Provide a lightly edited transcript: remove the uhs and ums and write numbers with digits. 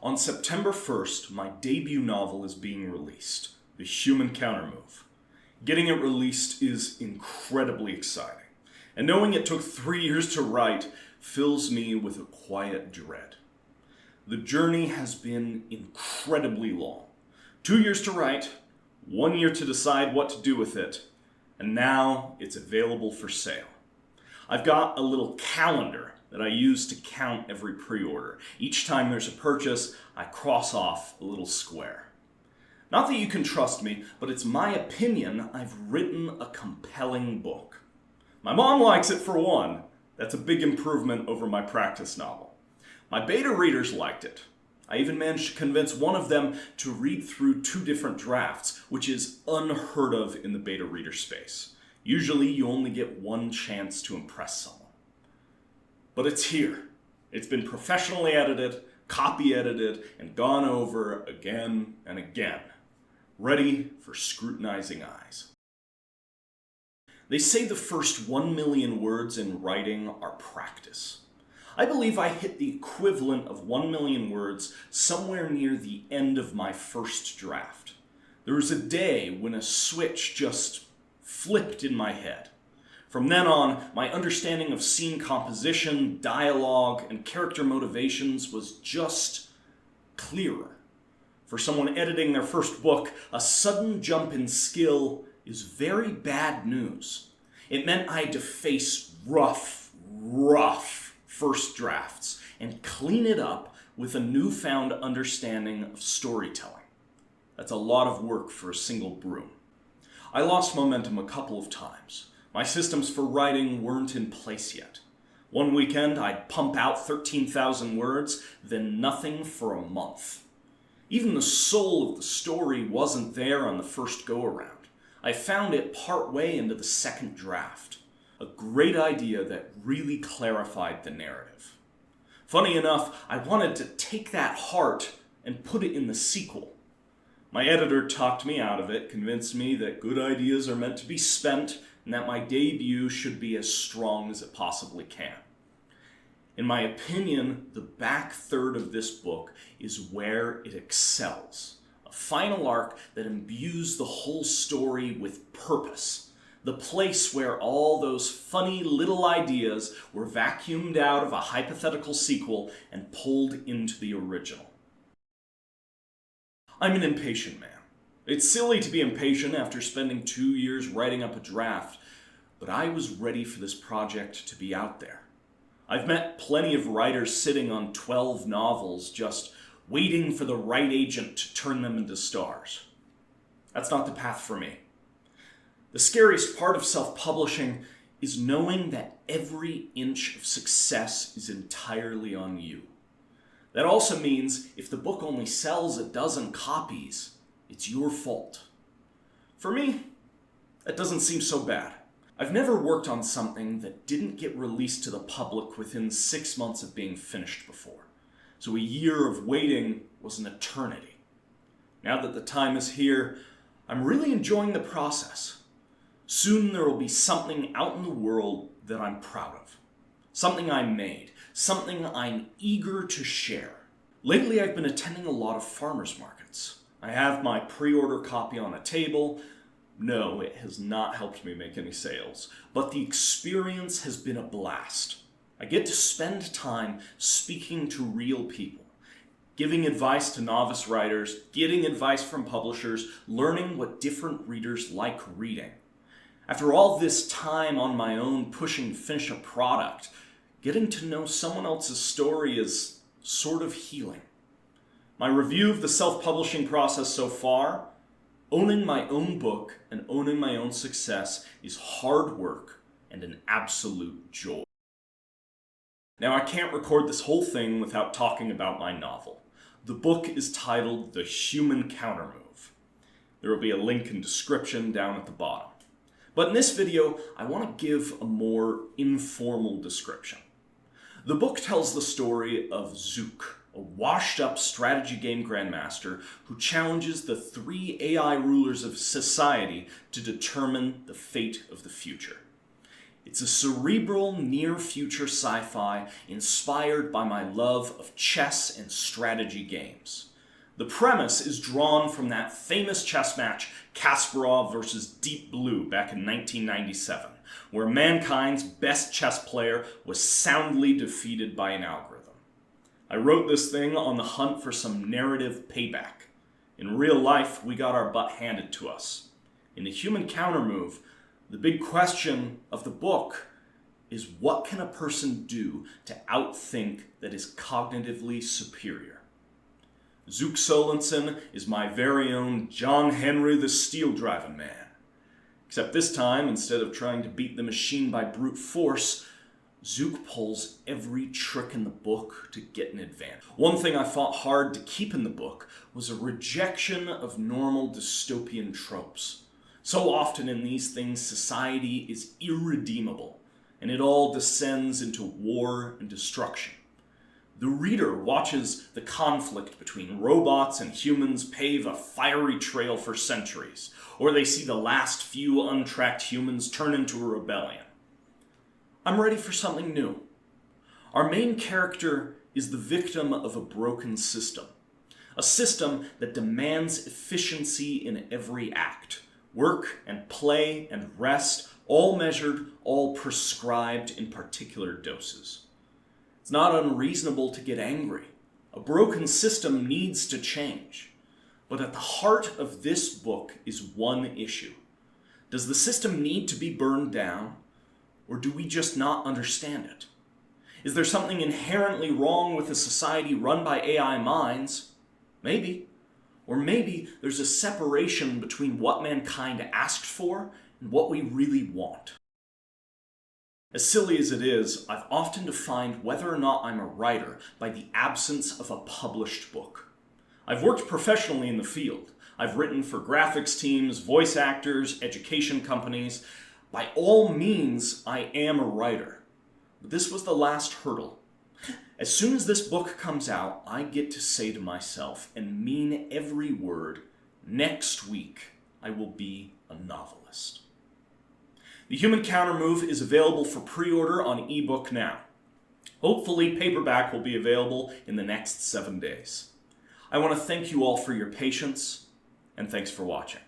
On September 1st, my debut novel is being released, The Human Countermove. Getting it released is incredibly exciting, and knowing it took 3 years to write fills me with a quiet dread. The journey has been incredibly long. 2 years to write, 1 year to decide what to do with it, and now it's available for sale. I've got a little calendar that I use to count every pre-order. Each time there's a purchase, I cross off a little square. Not that you can trust me, but it's my opinion I've written a compelling book. My mom likes it for one. That's a big improvement over my practice novel. My beta readers liked it. I even managed to convince one of them to read through 2 different drafts, which is unheard of in the beta reader space. Usually you only get 1 chance to impress someone. But it's here. It's been professionally edited, copy edited, and gone over again and again, ready for scrutinizing eyes. They say the first 1 million words in writing are practice. I believe I hit the equivalent of 1 million words somewhere near the end of my first draft. There was a day when a switch just flipped in my head. From then on, my understanding of scene composition, dialogue, and character motivations was just clearer. For someone editing their first book, a sudden jump in skill is very bad news. It meant I had to face rough first drafts and clean it up with a newfound understanding of storytelling. That's a lot of work for a single broom. I lost momentum a couple of times. My systems for writing weren't in place yet. One weekend, I'd pump out 13,000 words, then nothing for a month. Even the soul of the story wasn't there on the first go-around. I found it partway into the second draft. A great idea that really clarified the narrative. Funny enough, I wanted to take that heart and put it in the sequel. My editor talked me out of it, convinced me that good ideas are meant to be spent, and that my debut should be as strong as it possibly can. In my opinion, the back third of this book is where it excels. A final arc that imbues the whole story with purpose. The place where all those funny little ideas were vacuumed out of a hypothetical sequel and pulled into the original. I'm an impatient man. It's silly to be impatient after spending 2 years writing up a draft, but I was ready for this project to be out there. I've met plenty of writers sitting on 12 novels just waiting for the right agent to turn them into stars. That's not the path for me. The scariest part of self-publishing is knowing that every inch of success is entirely on you. That also means if the book only sells a dozen copies, it's your fault. For me, that doesn't seem so bad. I've never worked on something that didn't get released to the public within 6 months of being finished before. So a year of waiting was an eternity. Now that the time is here, I'm really enjoying the process. Soon there will be something out in the world that I'm proud of. Something I made. Something I'm eager to share. Lately I've been attending a lot of farmers markets. I have my pre-order copy on a table. No, it has not helped me make any sales, but the experience has been a blast. I get to spend time speaking to real people, giving advice to novice writers, getting advice from publishers, learning what different readers like reading. After all this time on my own pushing to finish a product, getting to know someone else's story is sort of healing. My review of the self-publishing process so far: owning my own book and owning my own success is hard work and an absolute joy. Now, I can't record this whole thing without talking about my novel. The book is titled The Human Countermove. There will be a link in description down at the bottom. But in this video, I want to give a more informal description. The book tells the story of Zouk, a washed-up strategy game grandmaster who challenges the 3 AI rulers of society to determine the fate of the future. It's a cerebral, near-future sci-fi inspired by my love of chess and strategy games. The premise is drawn from that famous chess match Kasparov versus Deep Blue back in 1997, where mankind's best chess player was soundly defeated by an algorithm. I wrote this thing on the hunt for some narrative payback. In real life, we got our butt handed to us. In the human countermove, the big question of the book is, what can a person do to outthink that is cognitively superior? Zouk Solinsen is my very own John Henry the Steel-Driving Man. Except this time, instead of trying to beat the machine by brute force, Zouk pulls every trick in the book to get an advantage. One thing I fought hard to keep in the book was a rejection of normal dystopian tropes. So often in these things, society is irredeemable, and it all descends into war and destruction. The reader watches the conflict between robots and humans pave a fiery trail for centuries, or they see the last few untracked humans turn into a rebellion. I'm ready for something new. Our main character is the victim of a broken system. A system that demands efficiency in every act. Work and play and rest, all measured, all prescribed in particular doses. It's not unreasonable to get angry. A broken system needs to change. But at the heart of this book is one issue. Does the system need to be burned down, or do we just not understand it? Is there something inherently wrong with a society run by AI minds? Maybe. Or maybe there's a separation between what mankind asked for and what we really want. As silly as it is, I've often defined whether or not I'm a writer by the absence of a published book. I've worked professionally in the field. I've written for graphics teams, voice actors, education companies. By all means, I am a writer. But this was the last hurdle. As soon as this book comes out, I get to say to myself, and mean every word, next week I will be a novelist. The Human Countermove is available for pre-order on ebook now. Hopefully, paperback will be available in the next 7 days. I want to thank you all for your patience, and thanks for watching.